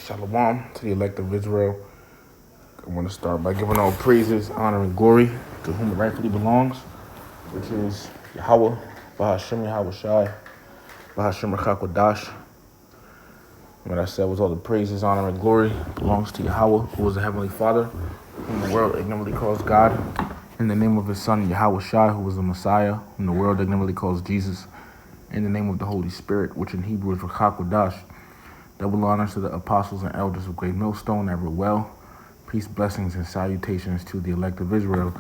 Shalom to the elect of Israel. I want to start by giving all praises, honor, and glory to whom it rightfully belongs, which is Yahweh, Bahashem Yahweh Shai, Bahashem Rachakadash. What I said was all the praises, honor, and glory belongs to Yahweh, who is the Heavenly Father, whom the world ignorantly calls God, in the name of his Son, Yahweh Shai, who is the Messiah, whom the world ignorantly calls Jesus, in the name of the Holy Spirit, which in Hebrew is Rachakadash. Double honors to the apostles and elders of Great Millstone, Everwell. Peace, blessings, and salutations to the elect of Israel.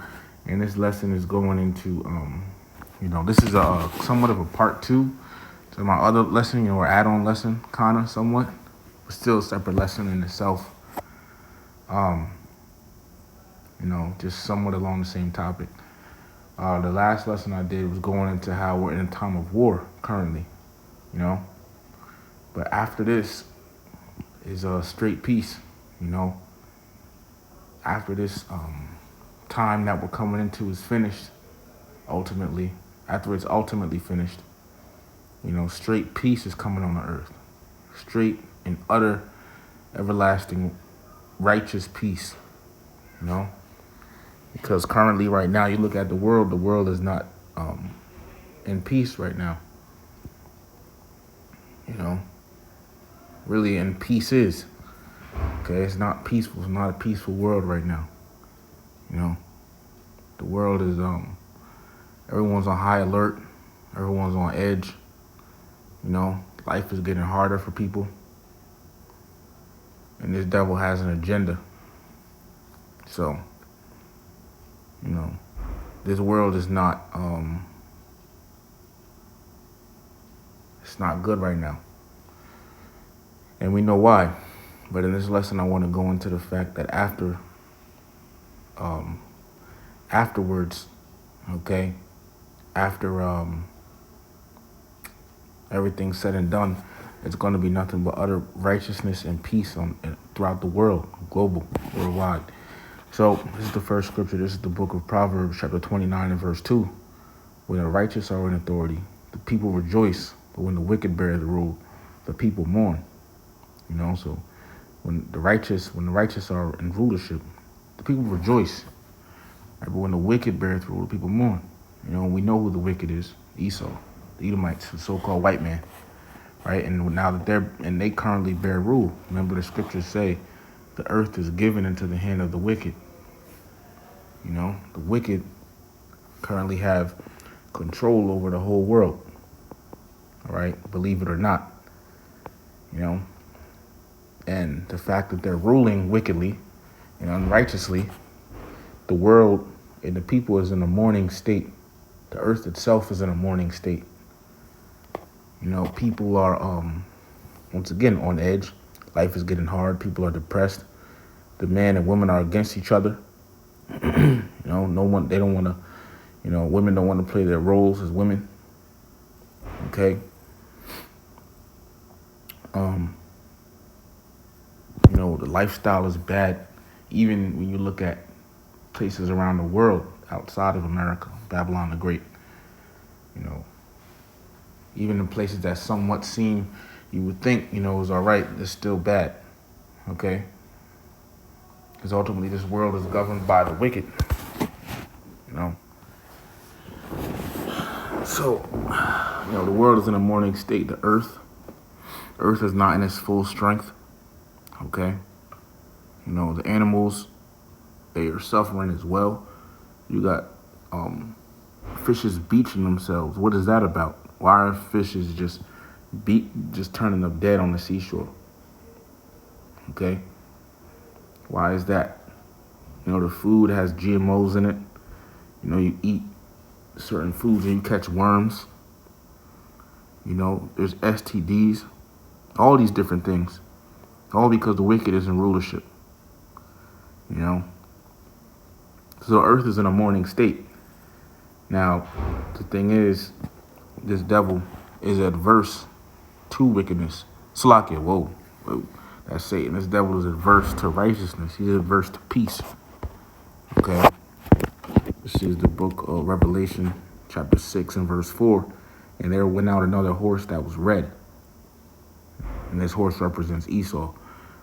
And this lesson is going into, this is a somewhat of a part two to my other lesson, or add-on lesson, kind of, somewhat. But still a separate lesson in itself. Just somewhat along the same topic. The last lesson I did was going into how we're in a time of war currently, But after this is a straight peace, After this time that we're coming into is finished, ultimately, after it's ultimately finished, straight peace is coming on the earth. Straight and utter, everlasting, righteous peace, Because currently, right now, you look at the world is not in peace right now. Really, and peace is. Okay, it's not peaceful. It's not a peaceful world right now. The world is, everyone's on high alert. Everyone's on edge. Life is getting harder for people. And this devil has an agenda. So, this world is not, it's not good right now. And we know why. But in this lesson, I want to go into the fact that afterwards, after everything's said and done, it's going to be nothing but utter righteousness and peace throughout the world, global, worldwide. So this is the first scripture. This is the book of Proverbs, chapter 29 and verse 2. When the righteous are in authority, the people rejoice. But when the wicked bear the rule, the people mourn. So when the righteous are in rulership, the people rejoice. Right? But when the wicked bear rule, the people mourn. We know who the wicked is: Esau, the Edomites, the so-called white man. Right? And now that they currently bear rule. Remember, the scriptures say the earth is given into the hand of the wicked. The wicked currently have control over the whole world. All right, believe it or not. And the fact that they're ruling wickedly and unrighteously, the world and the people is in a mourning state. The earth itself is in a mourning state. People are, once again, on edge. Life is getting hard. People are depressed. The men and women are against each other. They don't want to, women don't want to play their roles as women. Okay. The lifestyle is bad. Even when you look at places around the world outside of America, Babylon the Great, even the places that somewhat seem, you would think, is all right, it's still bad. Okay. Because ultimately this world is governed by the wicked. So, the world is in a mourning state. The earth is not in its full strength. Okay. The animals, they are suffering as well. You got fishes beaching themselves. What is that about? Why are fishes just turning up dead on the seashore? Okay. Why is that? The food has GMOs in it. You eat certain foods and you catch worms. There's STDs, all these different things. All because the wicked is in rulership. So earth is in a mourning state. Now, the thing is, this devil is adverse to wickedness. Salakia, whoa, that's Satan. This devil is adverse to righteousness. He's adverse to peace. Okay. This is the book of Revelation, chapter 6 and verse 4. And there went out another horse that was red. And this horse represents Esau,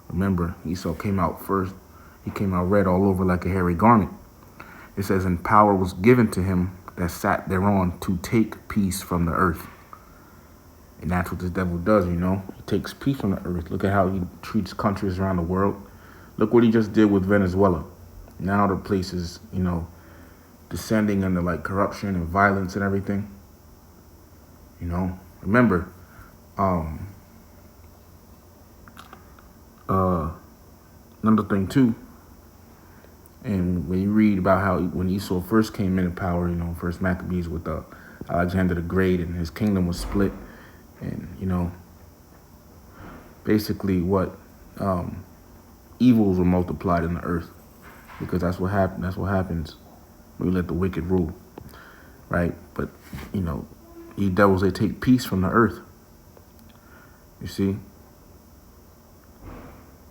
Remember, Esau came out first. He came out red all over like a hairy garment. It says, and power was given to him that sat thereon to take peace from the earth. And that's what this devil does, you know. He takes peace from the earth. Look at how he treats countries around the world. Look what he just did with Venezuela. Now the place is, you know, descending into like corruption and violence and everything. You know, remember, another thing too, and when you read about how when Esau first came into power, you know, first Maccabees with Alexander the Great, and his kingdom was split, and you know, basically what evils were multiplied in the earth, because that's what happened. That's what happens when you let the wicked rule, right? But you know, these devils, they take peace from the earth. You see,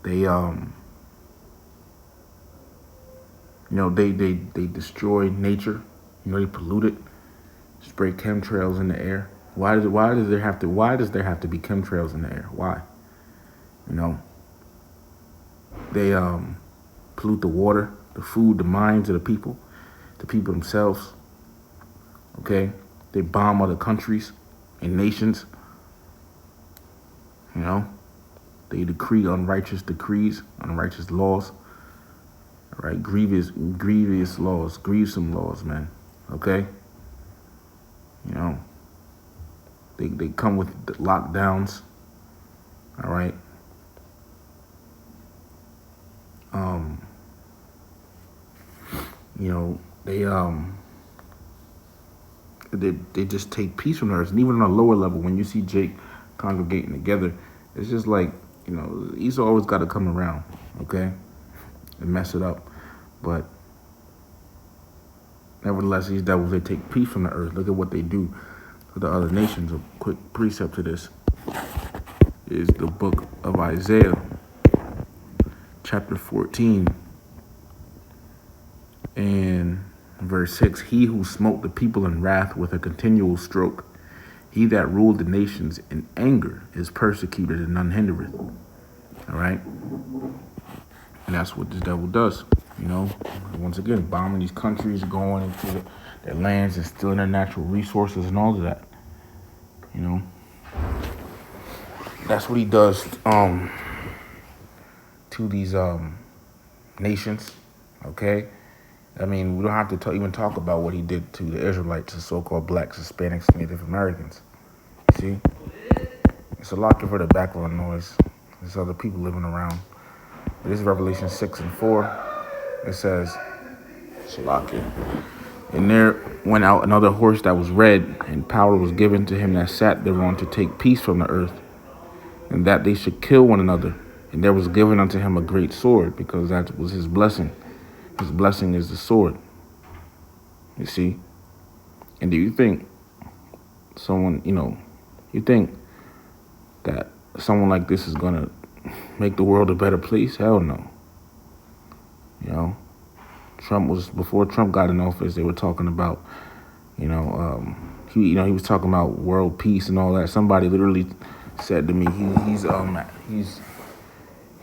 they you know, they destroy nature. You know, they pollute it, spray chemtrails in the air. Why does there have to be chemtrails in the air? Why? You know, they pollute the water, the food, the minds of the people themselves. Okay, they bomb other countries and nations. You know, they decree unrighteous decrees, unrighteous laws. All right, grievous laws, grievous laws, man. Okay, you know, they come with lockdowns. All right. You know, they just take peace from earth. And even on a lower level, when you see Jake congregating together, it's just like, you know, Esau always got to come around, okay, and mess it up. But nevertheless, these devils, they take peace from the earth. Look at what they do to the other nations. A quick precept to this is the book of Isaiah, chapter 14, and verse 6. He who smote the people in wrath with a continual stroke, he that ruled the nations in anger, is persecuted and none hindereth. All right? And that's what this devil does, you know. Once again, bombing these countries, going into their lands and stealing their natural resources and all of that. You know, that's what he does to these nations. Okay, I mean, we don't have to even talk about what he did to the Israelites, the so-called blacks, Hispanics, Native Americans. See, it's a lot of the background noise. There's other people living around. But this is Revelation 6:4. It says, Shalakia. And there went out another horse that was red, and power was given to him that sat thereon to take peace from the earth, and that they should kill one another. And there was given unto him a great sword, because that was his blessing. His blessing is the sword. You see? And do you think someone, you think that someone like this is going to make the world a better place? Hell no. You know? Before Trump got in office, they were talking about, he was talking about world peace and all that. Somebody literally said to me,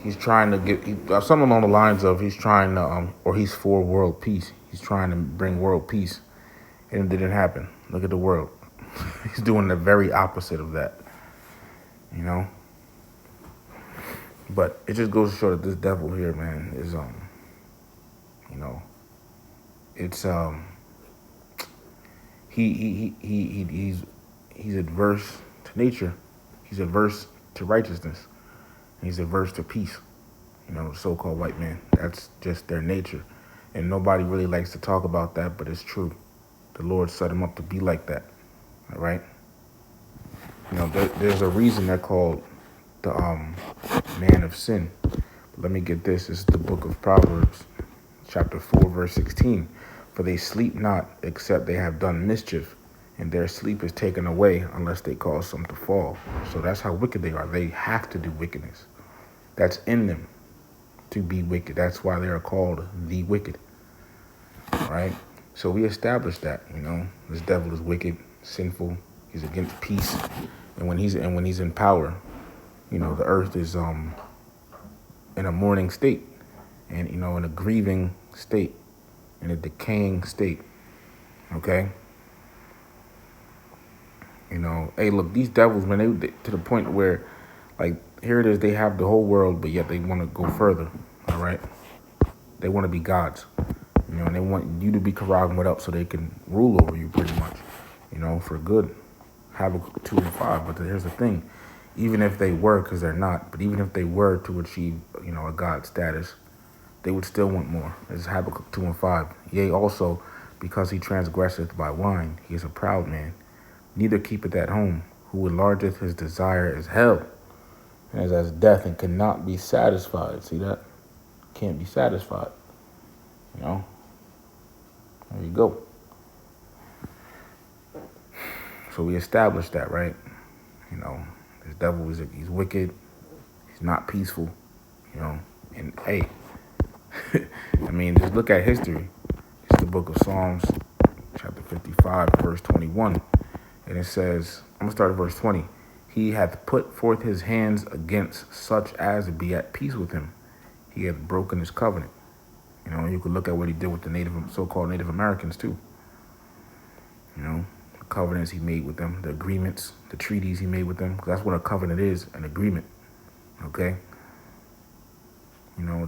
he's trying to get something along the lines of he's trying to, or he's for world peace. He's trying to bring world peace, and it didn't happen. Look at the world. He's doing the very opposite of that, you know. But it just goes to show that this devil here, man, is it's he's adverse to nature. He's adverse to righteousness. He's adverse to peace. The so-called white man. That's just their nature. And nobody really likes to talk about that, but it's true. The Lord set him up to be like that. All right? There's a reason they're called the man of sin. But let me get this. This is the book of Proverbs, chapter 4, verse 16. For they sleep not, except they have done mischief, and their sleep is taken away unless they cause some to fall. So that's how wicked they are. They have to do wickedness. That's in them to be wicked. That's why they are called the wicked. All right? So we established that, this devil is wicked, sinful. He's against peace. And when he's in power, the earth is in a mourning state, and in a grieving state, in a decaying state. Okay. Hey, look, these devils, man, they to the point where, like, here it is, they have the whole world, but yet they want to go further. All right. They want to be gods. And they want you to be Karagmed up so they can rule over you pretty much, for good. Habakkuk 2 and 5. But here's the thing. Even if they were, because they're not, but even if they were to achieve, a God status, they would still want more. It's Habakkuk 2 and 5. Yea, also, because he transgresseth by wine, he is a proud man. Neither keepeth at home, who enlargeth his desire as hell, and as death, and cannot be satisfied. See that? Can't be satisfied. There you go. So we established that, right? This devil he's wicked. He's not peaceful. And hey, I mean, just look at history. It's the book of Psalms, chapter 55, verse 21. And it says, I'm going to start at verse 20. He hath put forth his hands against such as to be at peace with him. He hath broken his covenant. You could look at what he did with the so-called Native Americans too. The covenants he made with them, the agreements, the treaties he made with them. 'Cause that's what a covenant is, an agreement. Okay? A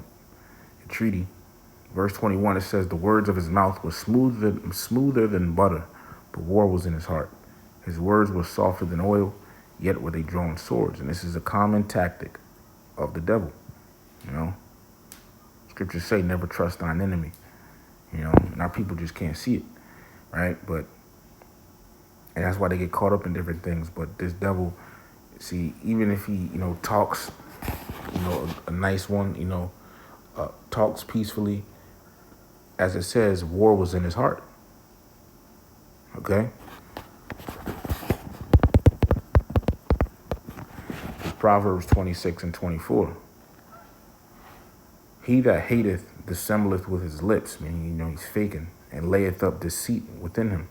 treaty. Verse 21, it says, the words of his mouth were smoother than butter, but war was in his heart. His words were softer than oil, yet were they drawn swords. And this is a common tactic of the devil. Scriptures say never trust thine enemy. And our people just can't see it, right? And that's why they get caught up in different things. But this devil, see, even if he, talks, a nice one, talks peacefully, as it says, war was in his heart. Okay? Proverbs 26 and 24. He that hateth dissembleth with his lips, meaning, he's faking, and layeth up deceit within him.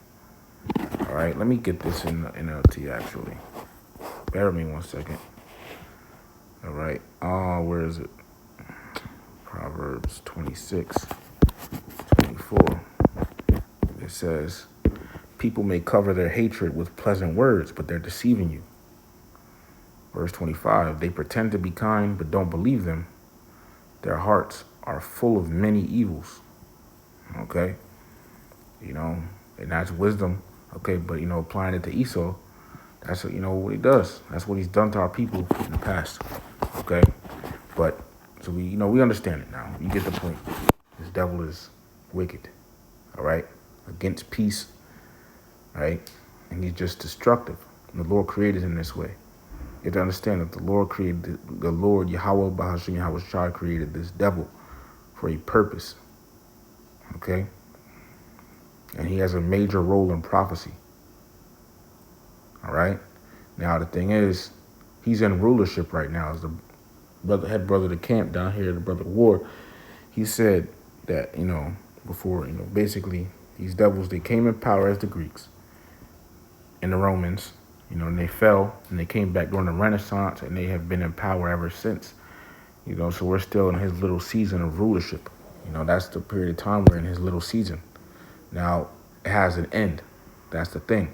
All right, let me get this in NLT actually. Bear with me 1 second. All right, where is it? Proverbs 26, 24. It says, people may cover their hatred with pleasant words, but they're deceiving you. Verse 25, they pretend to be kind, but don't believe them. Their hearts are full of many evils. Okay? And that's wisdom. Okay, but, applying it to Esau, that's, what he does. That's what he's done to our people in the past. Okay? But, so we understand it now. You get the point. This devil is wicked. All right? Against peace. Right? And he's just destructive. And the Lord created him this way. You have to understand that the Lord Yahweh Bahashim Yahweh Shai created this devil for a purpose. Okay? And he has a major role in prophecy. All right? Now, the thing is, he's in rulership right now. As the head brother of the camp down here, the brother of war, he said that, before, basically, these devils, they came in power as the Greeks and the Romans. And they fell, and they came back during the Renaissance, and they have been in power ever since. So we're still in his little season of rulership. That's the period of time we're in his little season. Now, it has an end. That's the thing.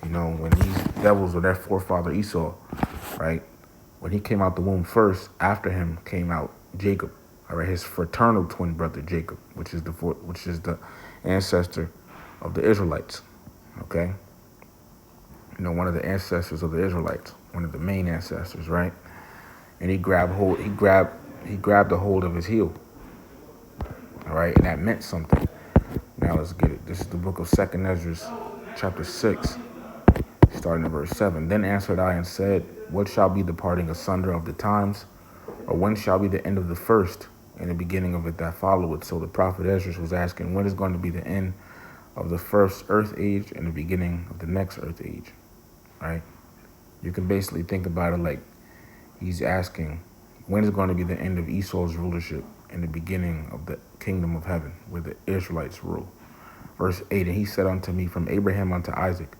When these devils were their forefather Esau, right? When he came out the womb first, after him came out Jacob, all right, his fraternal twin brother Jacob, which is the ancestor of the Israelites, okay? One of the ancestors of the Israelites, one of the main ancestors, right? And he grabbed a hold of his heel. All right, and that meant something. Now let's get it. This is the book of 2nd Ezra, chapter 6, starting at verse 7. Then answered I and said, what shall be the parting asunder of the times? Or when shall be the end of the first and the beginning of it that followeth? So the prophet Ezra was asking, when is going to be the end of the first earth age and the beginning of the next earth age? Right? You can basically think about it like he's asking, when is going to be the end of Esau's rulership and the beginning of the kingdom of heaven, where the Israelites rule? Verse 8, and he said unto me, from Abraham unto Isaac,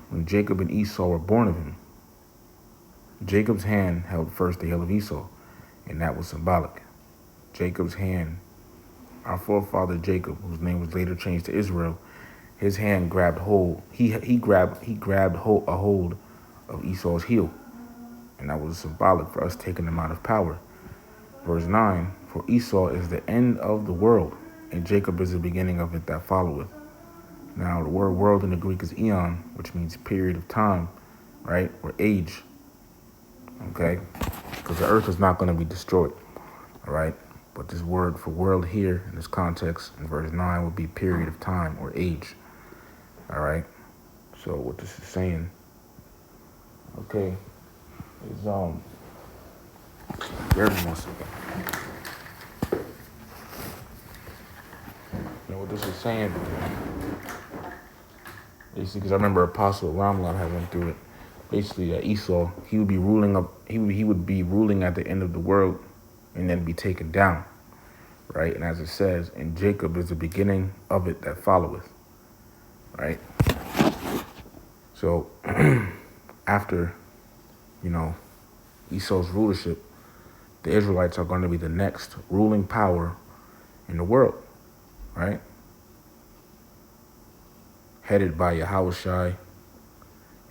when Jacob and Esau were born of him. Jacob's hand held first the heel of Esau, and that was symbolic. Jacob's hand, our forefather Jacob, whose name was later changed to Israel, his hand grabbed hold. He grabbed a hold of Esau's heel, and that was symbolic for us taking him out of power. Verse 9, for Esau is the end of the world, and Jacob is the beginning of it that followeth. Now, the word world in the Greek is eon, which means period of time, right, or age, okay, because the earth is not going to be destroyed, all right, but this word for world here in this context in verse 9 would be period of time or age, all right. So what this is saying, okay, is bear with me 1 second. You know what this is saying? Basically, because I remember Apostle Ramlan had went through it. Basically, Esau, he would be ruling up. He would be ruling at the end of the world, and then be taken down, right? And as it says, and Jacob is the beginning of it that followeth, right? So after, Esau's rulership, the Israelites are going to be the next ruling power in the world, right? Headed by Yahushai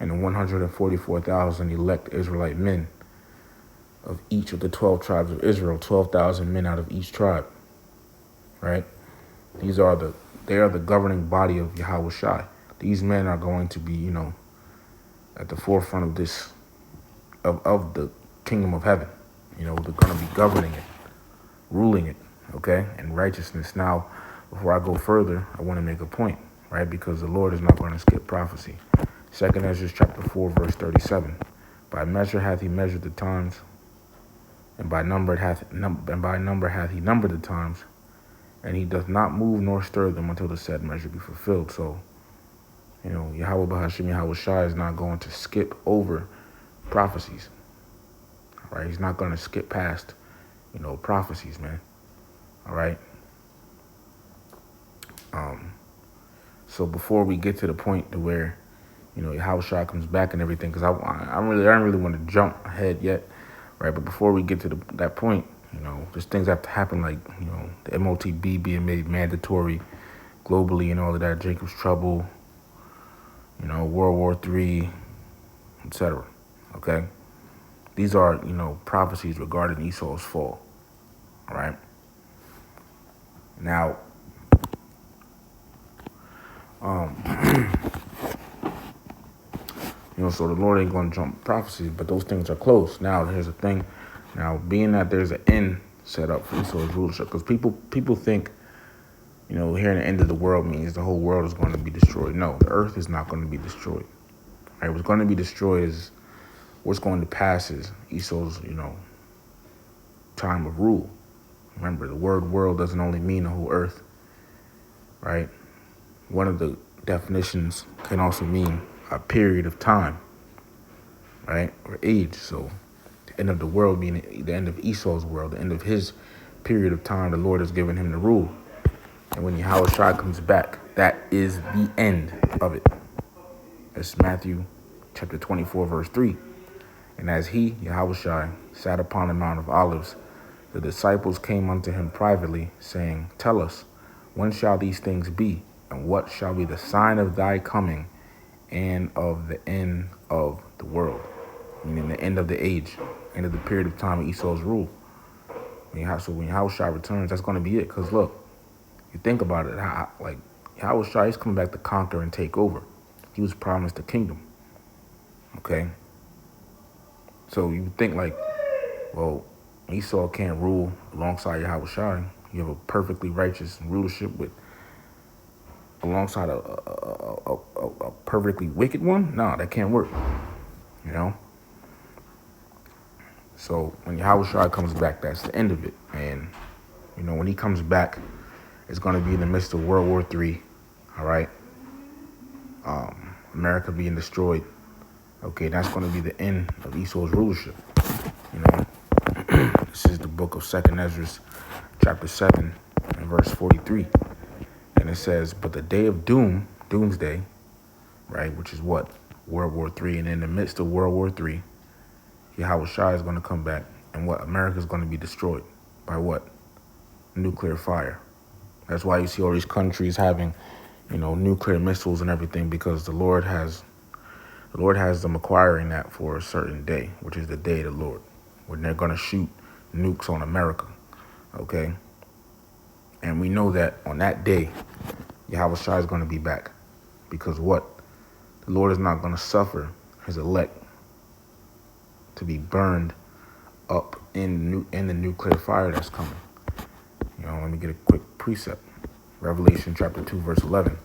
and the 144,000 elect Israelite men of each of the 12 tribes of Israel, 12,000 men out of each tribe, right? They are the governing body of Yahushai. These men are going to be, at the forefront of this, of the kingdom of heaven. They're going to be governing it, ruling it, okay, and righteousness. Now, before I go further, I want to make a point, right? Because the Lord is not going to skip prophecy. 2nd Ezra chapter 4, verse 37. By measure hath he measured the times, and by number hath he numbered the times, and he doth not move nor stir them until the said measure be fulfilled. So, Yahweh Bahashim Yahushai is not going to skip over prophecies. All right, he's not going to skip past, prophecies, man. All right. So before we get to the point to where, Yahushua comes back and everything, because I don't really want to jump ahead yet, right? But before we get to that point, there's things that have to happen, like, the MOTB being made mandatory globally and all of that, Jacob's trouble, World War III, etc. Okay? These are, prophecies regarding Esau's fall. All right? Now, so the Lord ain't going to jump prophecies, but those things are close. Now, here's the thing. Now, being that there's an end set up for Esau's rulership, because people think, hearing the end of the world means the whole world is going to be destroyed. No, the earth is not going to be destroyed. Right? What's going to be destroyed is what's going to pass is Esau's, time of rule. Remember, the word world doesn't only mean the whole earth, right? One of the definitions can also mean a period of time, right? Or age. So the end of the world meaning the end of Esau's world, the end of his period of time the Lord has given him to rule. And when Yahushua comes back, that is the end of it. That's Matthew chapter 24, verse 3. And as he, Yahushua, sat upon the Mount of Olives, the disciples came unto him privately, saying, Tell us, when shall these things be? And what shall be the sign of thy coming and of the end of the world? Meaning the end of the age, end of the period of time of Esau's rule. So when Yahushua returns, that's going to be it. Because look, you think about it, like Yahushua is coming back to conquer and take over. He was promised a kingdom. Okay? So you think like, well, Esau can't rule alongside Yahushua. You have a perfectly righteous rulership alongside a perfectly wicked one? No, that can't work. So when Yahushua comes back, that's the end of it. And, when he comes back, it's going to be in the midst of World War III. All right? America being destroyed. Okay, that's going to be the end of Esau's rulership. This is the book of 2nd Ezra, chapter 7, and verse 43. And it says, but the day of doomsday, right, which is what? World War III. And in the midst of World War III, Yahushua is going to come back. And what? America is going to be destroyed. By what? nuclear fire. That's why you see all these countries having, nuclear missiles and everything, because the Lord has them acquiring that for a certain day, which is the day of the Lord, when they're going to shoot nukes on America, okay? And we know that on that day, Yahweh Shai is going to be back, because what? The Lord is not going to suffer his elect to be burned up in the nuclear fire that's coming. Let me get a quick precept. Revelation chapter 2, verse 11.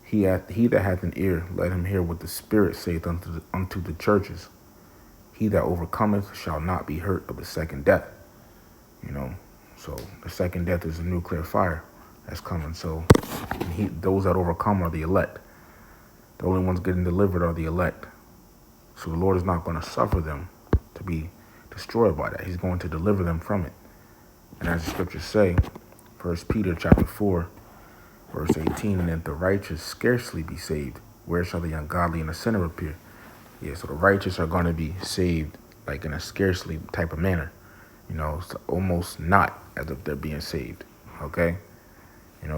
He that hath an ear, let him hear what the Spirit saith unto the churches. He that overcometh shall not be hurt of the second death. So the second death is a nuclear fire that's coming. So those that overcome are the elect. The only ones getting delivered are the elect. So the Lord is not going to suffer them to be destroyed by that. He's going to deliver them from it. And as the scriptures say, 1 Peter chapter 4, verse 18, and if the righteous scarcely be saved, where shall the ungodly and the sinner appear? Yeah, so the righteous are going to be saved like in a scarcely type of manner. It's almost not as if they're being saved, okay?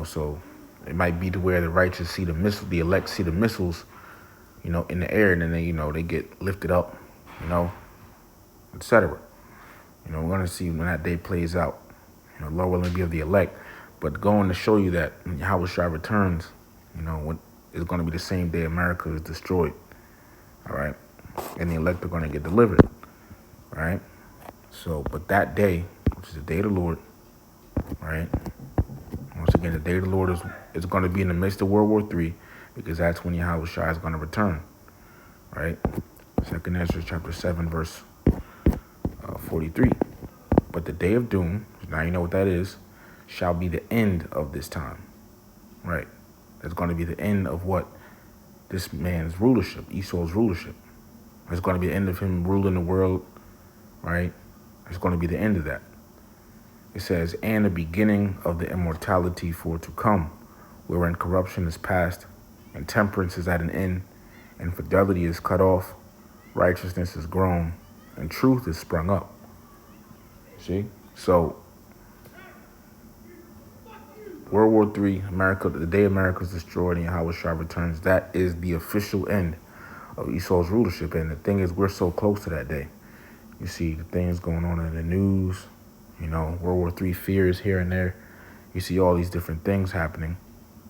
So it might be to where the righteous see the elect see the missiles, in the air, and then they get lifted up, etc. We're going to see when that day plays out. Lord willing, be of the elect, but going to show you that when Yahweh Shai returns, when it's going to be the same day America is destroyed, all right, and the elect are going to get delivered, all right. So, but that day, which is the day of the Lord, right? Once again, the day of the Lord is going to be in the midst of World War III, because that's when Yahweh Shai is going to return, right? 2 Ezra chapter 7, verse 43. But the day of doom, now you know what that is, shall be the end of this time, right? It's going to be the end of what? This man's rulership, Esau's rulership. It's going to be the end of him ruling the world, right? It's going to be the end of that. It says, and the beginning of the immortality for to come, wherein corruption is past, and temperance is at an end, and fidelity is cut off, righteousness is grown, and truth is sprung up. See? So, World War III, America, the day America is destroyed and Yahweh Shai returns, that is the official end of Esau's rulership. And the thing is, we're so close to that day. You see the things going on in the news, World War III fears here and there. You see all these different things happening,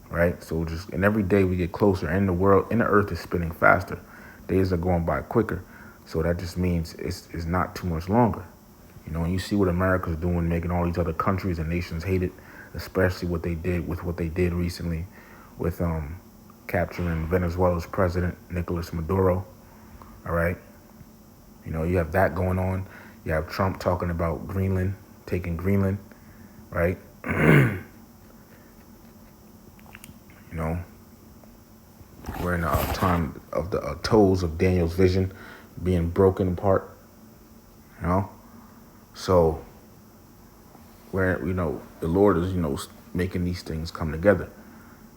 right? So and every day we get closer, and the earth is spinning faster. Days are going by quicker. So that just means it's not too much longer. And you see what America's doing, making all these other countries and nations hate it, especially what they did recently with capturing Venezuela's president, Nicolas Maduro. All right. You have that going on. You have Trump talking about Greenland, taking Greenland, right? We're in a time of the toes of Daniel's vision being broken apart, So, where, the Lord is, making these things come together,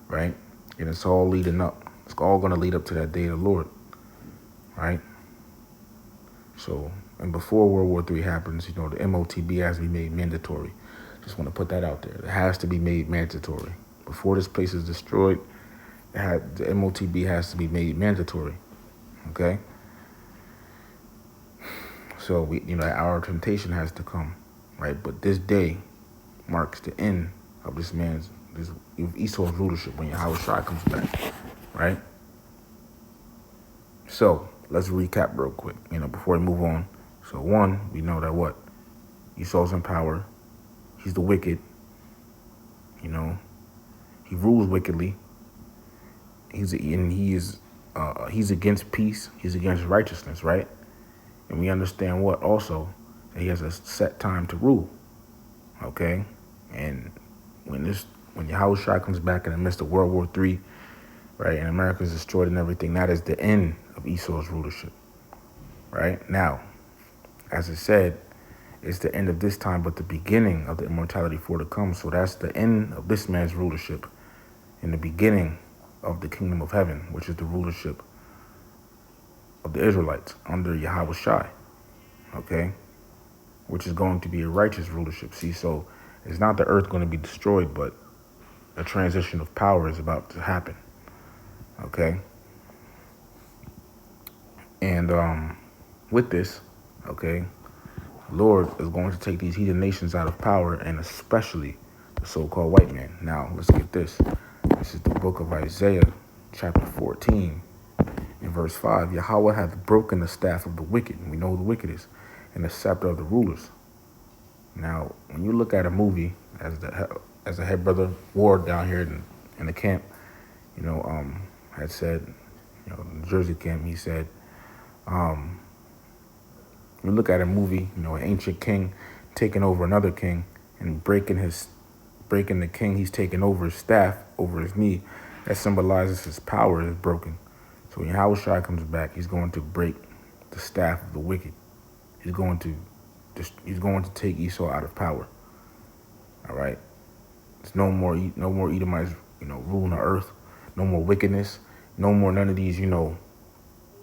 right? And it's all leading up. It's all going to lead up to that day of the Lord, right? So, and before World War III happens, the MOTB has to be made mandatory. Just want to put that out there. It has to be made mandatory. Before this place is destroyed, the MOTB has to be made mandatory, okay? So, our temptation has to come, right? But this day marks the end of this Esau's rulership when Yahweh Shai comes back, right? So, let's recap real quick, before we move on. So, one, we know that what? Esau's in power. He's the wicked. He rules wickedly. He's against peace. He's against righteousness, right? And we understand what also? That he has a set time to rule. Okay? And when Yahweh Shai comes back in the midst of World War III, right, and America is destroyed and everything, that is the end of Esau's rulership. Right? Now, as it said, it's the end of this time, but the beginning of the immortality for to come. So that's the end of this man's rulership and the beginning of the kingdom of heaven, which is the rulership of the Israelites under Yahweh Shai, okay? Which is going to be a righteous rulership. See, so It's not the earth going to be destroyed, but a transition of power is about to happen. Okay? And with this, okay, Lord is going to take these heathen nations out of power, and especially the so-called white man. Now, let's get this. This is the book of Isaiah, chapter 14, in verse 5. Yahweh hath broken the staff of the wicked, and we know who the wicked is, and the scepter of the rulers. Now, when you look at a movie, as the head brother Ward down here in the camp, had said, in the Jersey camp, he said, you look at a movie, an ancient king taking over another king and breaking the king he's taking over his staff over his knee, that symbolizes his power is broken. So when Yahushua comes back, he's going to break the staff of the wicked. He's going to take Esau out of power. All right. There's no more Edomites, ruling the earth. No more wickedness. No more none of these,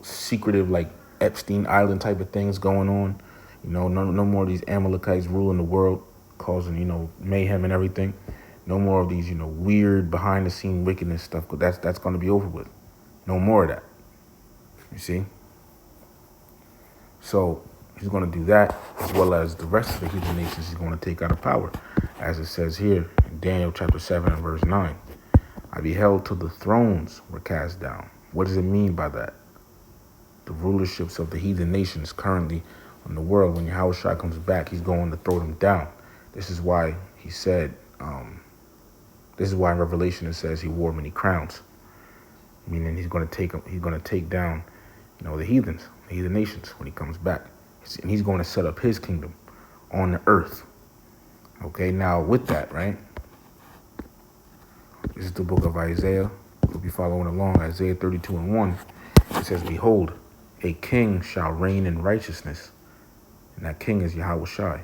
secretive like Epstein Island type of things going on. No more of these Amalekites ruling the world, causing mayhem and everything. No more of these weird behind the scene wickedness stuff. Cause that's going to be over with. No more of that. You see. So he's going to do that, as well as the rest of the heathen nations he's going to take out of power, as it says here in Daniel chapter 7 and verse 9. I beheld till the thrones were cast down. What does it mean by that? The rulerships of the heathen nations currently in the world, when Yahushua comes back, he's going to throw them down. This is why he said, this is why in Revelation it says he wore many crowns. Meaning he's going to take down, the heathen nations when he comes back. And he's going to set up his kingdom on the earth. Okay, now with that, right? This is the book of Isaiah. We'll be following along. Isaiah 32 and 1. It says, behold, a king shall reign in righteousness, and that king is Yahushua,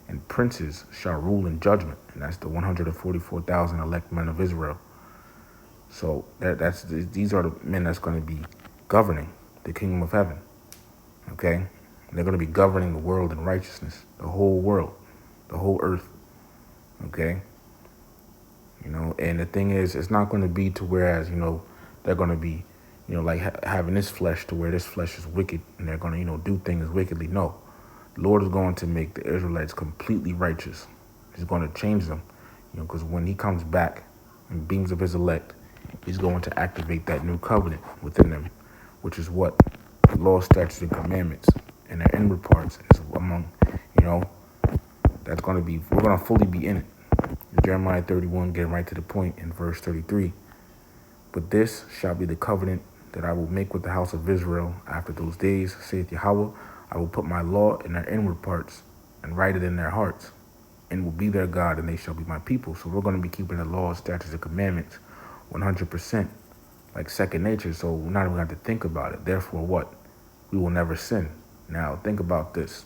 and princes shall rule in judgment, and that's the 144,000 elect men of Israel. So these are the men that's going to be governing the kingdom of heaven. Okay, and they're going to be governing the world in righteousness, the whole world, the whole earth. Okay, and the thing is, it's not going to be to whereas they're going to be like having this flesh to where this flesh is wicked and they're going to do things wickedly. No, the Lord is going to make the Israelites completely righteous. He's going to change them, because when he comes back and beams of his elect, he's going to activate that new covenant within them, which is what? The law, statutes, and commandments. And their inward parts is among, that's going to be, we're going to fully be in it. Jeremiah 31, getting right to the point in verse 33. But this shall be the covenant that I will make with the house of Israel after those days, saith Yahweh. I will put my law in their inward parts and write it in their hearts, and will be their God, and they shall be my people. So we're going to be keeping the laws, statutes, and commandments 100%, like second nature. So we're not even going to have to think about it. Therefore, what? We will never sin. Now, think about this,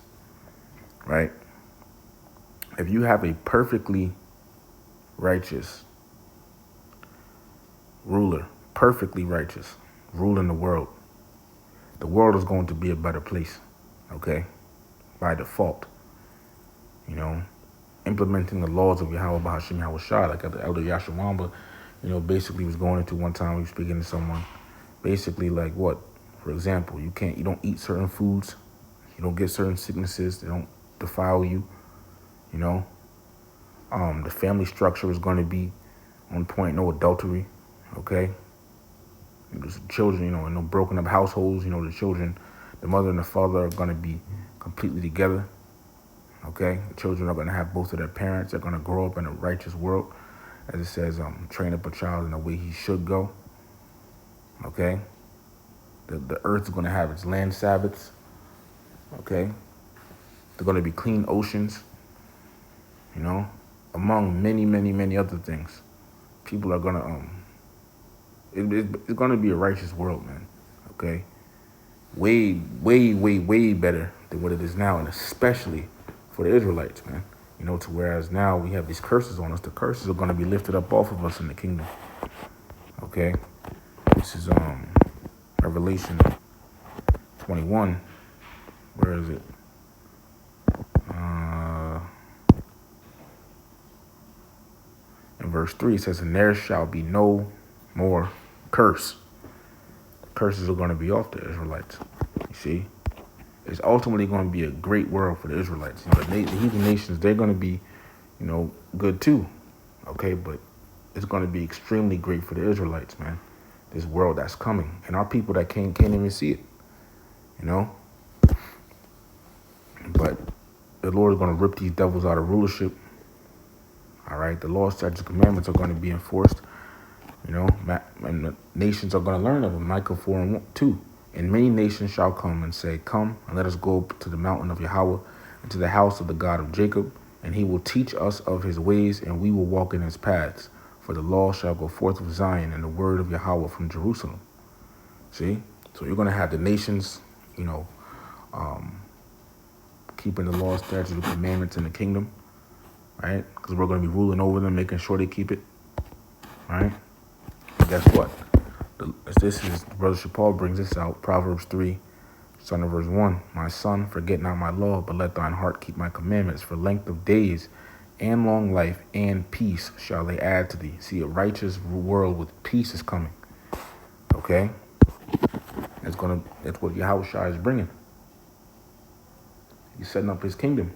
right? If you have a perfectly righteous ruler, perfectly righteous, ruling the world is going to be a better place, okay? By default, implementing the laws of Yahweh Bahashim Yahushua, like the Elder Yashawamba, basically was going into one time, we were speaking to someone, basically like what? For example, you don't eat certain foods, you don't get certain sicknesses, they don't defile you, the family structure is going to be on point, no adultery, okay? The children, in no broken up households, the children, the mother and the father are going to be completely together, okay? The children are going to have both of their parents. They're going to grow up in a righteous world. As it says, train up a child in the way he should go, okay? The earth is going to have its land Sabbaths, okay? They're going to be clean oceans, among many, many, many other things. People are going to, it's going to be a righteous world, man, okay? Way, way, way, way better than what it is now, and especially for the Israelites, man. To whereas now we have these curses on us. The curses are going to be lifted up off of us in the kingdom, okay? This is Revelation 21. Where is it? verse 3, it says, and there shall be no more curse. Curses are going to be off the Israelites. You see? It's ultimately going to be a great world for the Israelites. You know, the heathen nations, they're going to be, good too. Okay, but it's going to be extremely great for the Israelites, man. This world that's coming. And our people that can't even see it. But the Lord is going to rip these devils out of rulership. All right, the law, statutes, commandments are going to be enforced. And the nations are going to learn of them. Micah 4:2. And many nations shall come and say, come, and let us go to the mountain of Yahweh, and to the house of the God of Jacob, and he will teach us of his ways, and we will walk in his paths. For the law shall go forth of Zion, and the word of Yahweh from Jerusalem. See? So you're going to have the nations, keeping the law, statutes, and commandments in the kingdom, right? Because we're going to be ruling over them, making sure they keep it, right? And guess what? Brother Shapal brings this out, Proverbs 3, starting verse 1. My son, forget not my law, but let thine heart keep my commandments. For length of days and long life and peace shall they add to thee. See, a righteous world with peace is coming. Okay? That's what Yahushua is bringing. He's setting up his kingdom.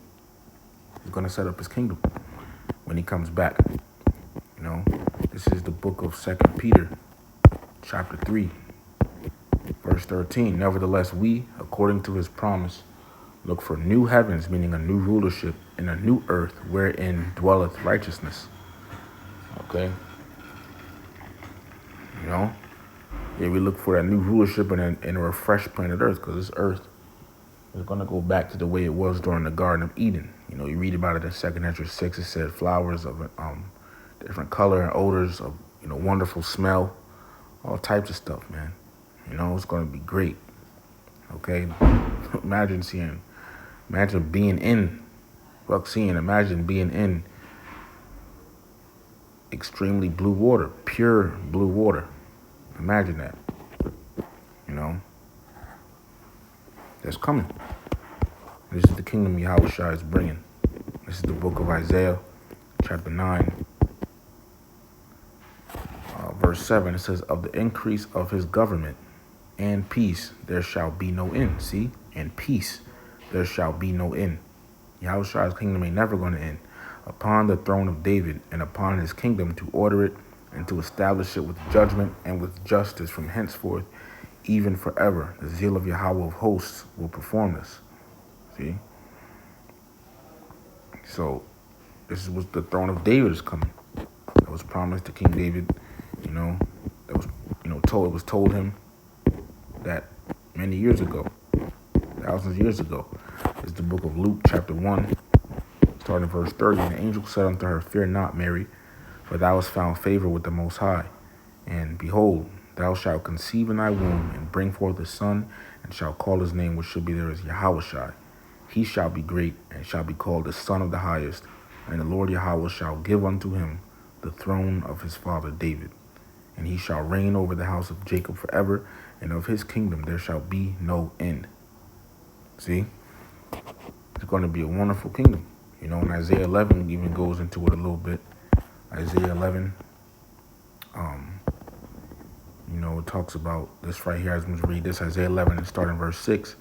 He's going to set up his kingdom when he comes back. This is the book of 2 Peter, chapter 3, verse 13. Nevertheless, we, according to his promise, look for new heavens, meaning a new rulership, and a new earth wherein dwelleth righteousness. Okay? We look for that new rulership and a refreshed planet earth, because this earth is going to go back to the way it was during the Garden of Eden. You read about it in 2 Ezra 6. It said flowers of different color and odors of, wonderful smell, all types of stuff, man. It's going to be great. Okay? Imagine being in extremely blue water, pure blue water. Imagine that. That's coming. This is the kingdom Yahushua is bringing. This is the book of Isaiah, chapter 9, verse 7. It says, of the increase of his government and peace there shall be no end. See? And peace there shall be no end. Yahushua's kingdom ain't never going to end. Upon the throne of David and upon his kingdom, to order it and to establish it with judgment and with justice from henceforth, even forever. The zeal of Yahweh of hosts will perform this. See? So this was the throne of David is coming. That was promised to King David. That was told. It was told him that many years ago, thousands of years ago. It's the book of Luke, chapter 1, starting verse 30. And the angel said unto her, fear not, Mary, for thou hast found favor with the Most High. And behold, thou shalt conceive in thy womb, and bring forth a son, and shalt call his name, which shall be there as Yahushua. He shall be great, and shall be called the Son of the Highest. And the Lord Yahweh shall give unto him the throne of his father David. And he shall reign over the house of Jacob forever, and of his kingdom there shall be no end. See? It's going to be a wonderful kingdom. And Isaiah 11 even goes into it a little bit. Isaiah 11, it talks about this right here. I was going to read this. Isaiah 11, starting verse 6.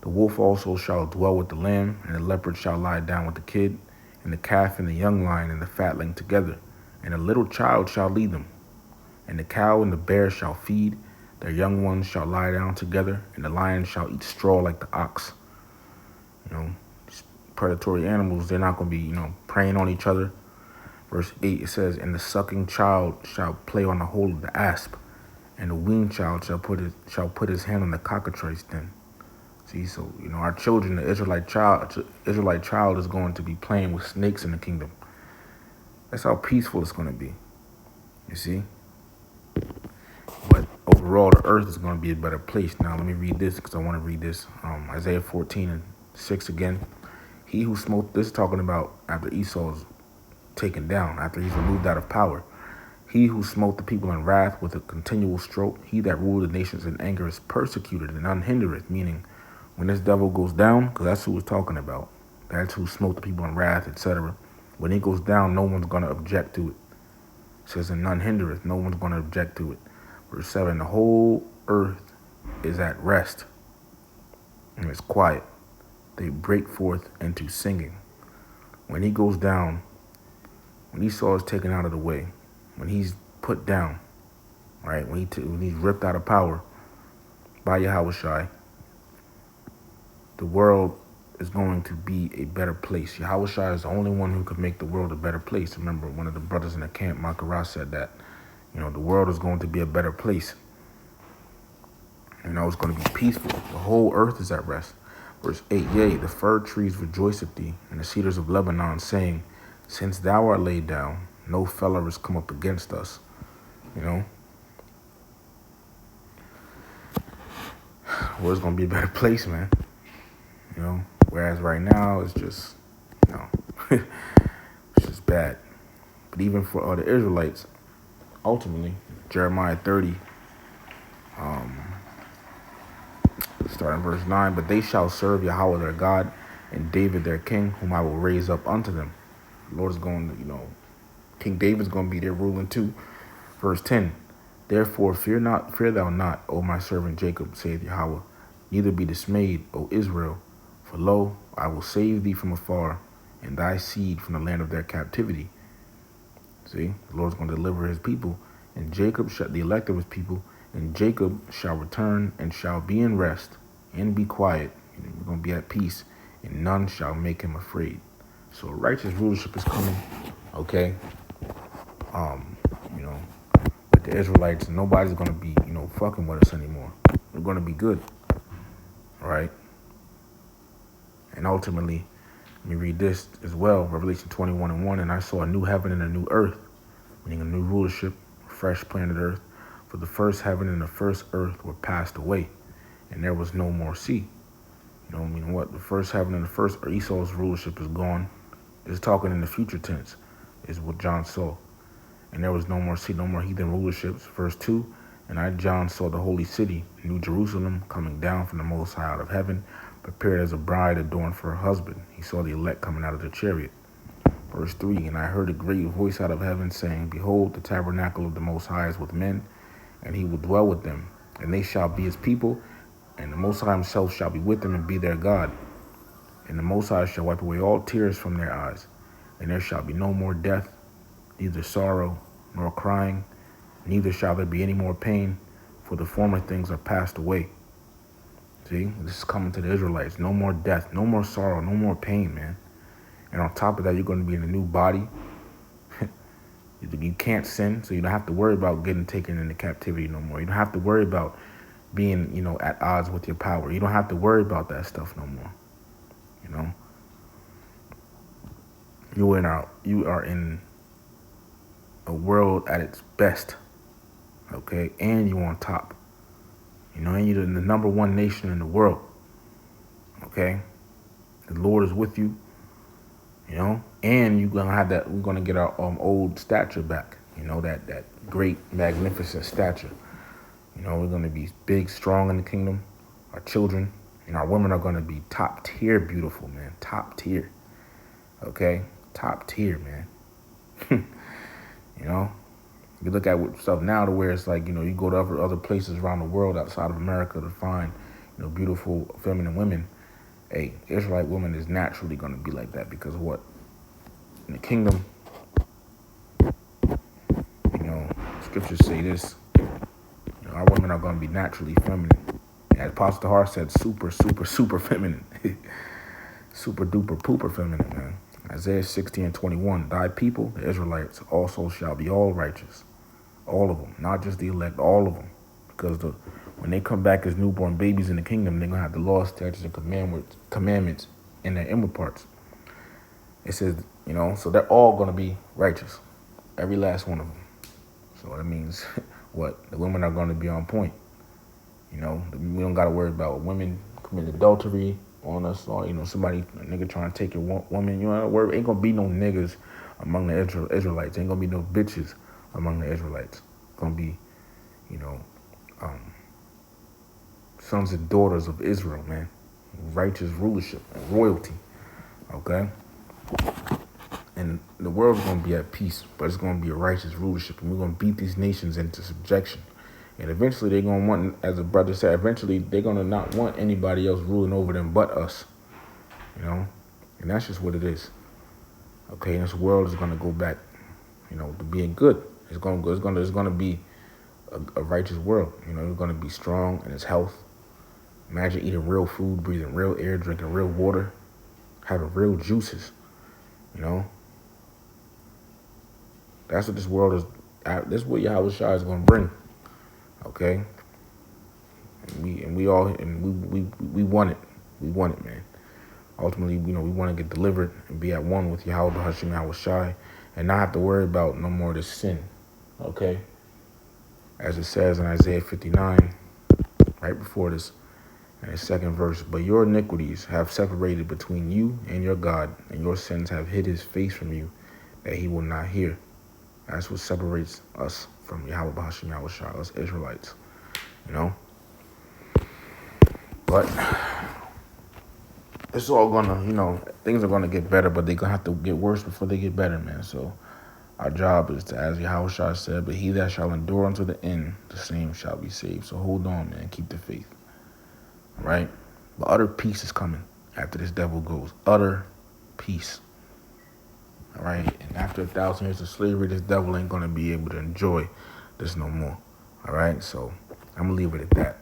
The wolf also shall dwell with the lamb, and the leopard shall lie down with the kid, and the calf and the young lion and the fatling together. And a little child shall lead them. And the cow and the bear shall feed. Their young ones shall lie down together, and the lion shall eat straw like the ox. Predatory animals, they're not going to be, preying on each other. Verse 8, it says, and the sucking child shall play on the hole of the asp, and the weaned child shall put his hand on the cockatrice den. See, so, our children, the Israelite child is going to be playing with snakes in the kingdom. That's how peaceful it's going to be. You see? But overall, the earth is going to be a better place. Now, let me read this because I want to read this. Isaiah 14:6 again. He who smote, this is talking about after Esau's taken down, after he's removed out of power. He who smote the people in wrath with a continual stroke, he that ruled the nations in anger is persecuted and unhindereth, meaning when this devil goes down, because that's who it's talking about. That's who smote the people in wrath, etc. When he goes down, no one's going to object to it. It says, and none hindereth. No one's going to object to it. Verse 7, the whole earth is at rest and it's quiet. They break forth into singing. When he goes down, when Esau is taken out of the way, when he's put down, right, when he's ripped out of power by Yahushai, the world is going to be a better place. Yahushua is the only one who could make the world a better place. Remember, one of the brothers in the camp, Makara, said that, the world is going to be a better place. It's going to be peaceful. The whole earth is at rest. Verse 8, yea, the fir trees rejoice at thee, and the cedars of Lebanon, saying, since thou art laid down, no feller has come up against us. Well, it's going to be a better place, man. Whereas right now, it's just, it's just bad. But even for the Israelites, ultimately, Jeremiah 30, starting verse 9, but they shall serve Yahweh their God and David their king, whom I will raise up unto them. The Lord is going to, King David's going to be there ruling too. Verse 10, therefore fear thou not, O my servant Jacob, saith Yahweh, neither be dismayed, O Israel, for lo, I will save thee from afar, and thy seed from the land of their captivity. See, the Lord's going to deliver his people, and Jacob, the elect of his people, and Jacob shall return and shall be in rest and be quiet. We're going to be at peace, and none shall make him afraid. So righteous rulership is coming, okay? With the Israelites, nobody's going to be, fucking with us anymore. We're going to be good, all right? And ultimately, let me read this as well, Revelation 21:1, and I saw a new heaven and a new earth, meaning a new rulership, a fresh planet earth. For the first heaven and the first earth were passed away, and there was no more sea. The first heaven and the first Esau's rulership is gone. It's talking in the future tense, is what John saw. And there was no more sea, no more heathen rulerships. Verse 2, and I, John, saw the holy city, New Jerusalem, coming down from the Most High out of heaven, prepared as a bride adorned for her husband. He saw the elect coming out of the chariot. Verse 3, and I heard a great voice out of heaven saying, behold, the tabernacle of the Most High is with men, and he will dwell with them, and they shall be his people, and the Most High himself shall be with them and be their God. And the Most High shall wipe away all tears from their eyes, and there shall be no more death, neither sorrow nor crying, neither shall there be any more pain, for the former things are passed away. See, this is coming to the Israelites. No more death, no more sorrow, no more pain, man. And on top of that, you're going to be in a new body. You can't sin, so you don't have to worry about getting taken into captivity no more. You don't have to worry about being, at odds with your power. You don't have to worry about that stuff no more. You are in a world at its best, okay? And you're on top. And you're the number one nation in the world, okay? The Lord is with you, and you're gonna have that. We're gonna get our old stature back, that great, magnificent stature. We're gonna be big, strong in the kingdom. Our children and our women are gonna be top tier, beautiful, man, top tier, okay, top tier, man. You look at stuff now to where it's like, you go to other places around the world outside of America to find, beautiful feminine women. Hey, Israelite woman is naturally going to be like that because of what? In the kingdom, scriptures say this, our women are going to be naturally feminine. As Pastor Har said, super, super, super feminine. Super duper pooper feminine, man. Isaiah 60:21, thy people, the Israelites, also shall be all righteous. All of them, not just the elect, all of them. Because when they come back as newborn babies in the kingdom, they're going to have the laws, statutes, and commandments in their inward parts. It says, so they're all going to be righteous. Every last one of them. So that means what? The women are going to be on point. We don't got to worry about women committing adultery on us, or somebody, a nigga trying to take your woman. Ain't gonna be no niggas among the Israelites. Ain't gonna be no bitches among the Israelites. Gonna be, sons and daughters of Israel, man. Righteous rulership and royalty. Okay. And the world's going to be at peace, but it's going to be a righteous rulership, and we're going to beat these nations into subjection. And eventually they're going to want, as the brother said, eventually they're going to not want anybody else ruling over them but us, you know? And that's just what it is. Okay, and this world is going to go back, you know, to being good. It's going to be a righteous world. You know, it's going to be strong in its health. Imagine eating real food, breathing real air, drinking real water, having real juices, you know? That's what this world is. This is what Yahweh Shai is going to bring. Okay, and we want it. We want it, man. Ultimately, you know, we want to get delivered and be at one with Yahweh Hashem Yahweh Shai, and not have to worry about no more of this sin. Okay, as it says in Isaiah 59, right before this, in the second verse, but your iniquities have separated between you and your God, and your sins have hid his face from you, that he will not hear. That's what separates us from Yahweh Hashem Yahweh Shai, us Israelites, you know? But it's all gonna, you know, things are gonna get better, but they're gonna have to get worse before they get better, man. So our job is to, as Yahweh Shai said, but he that shall endure unto the end, the same shall be saved. So hold on, man, keep the faith, all right? But utter peace is coming after this devil goes. Utter peace. All right, and after 1,000 years of slavery, this devil ain't gonna be able to enjoy this no more. All right, so I'm gonna leave it at that.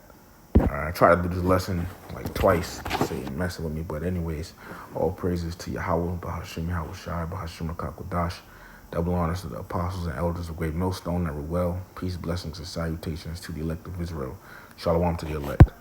All right, I tried to do this lesson like twice, so you're messing with me. But anyways, all praises to Yahweh, Bahashim Yahweh Shai, Bahashim Kakodash. Double honors to the apostles and elders of Great Millstone that were well. Peace, blessings, and salutations to the elect of Israel. Shalom to the elect.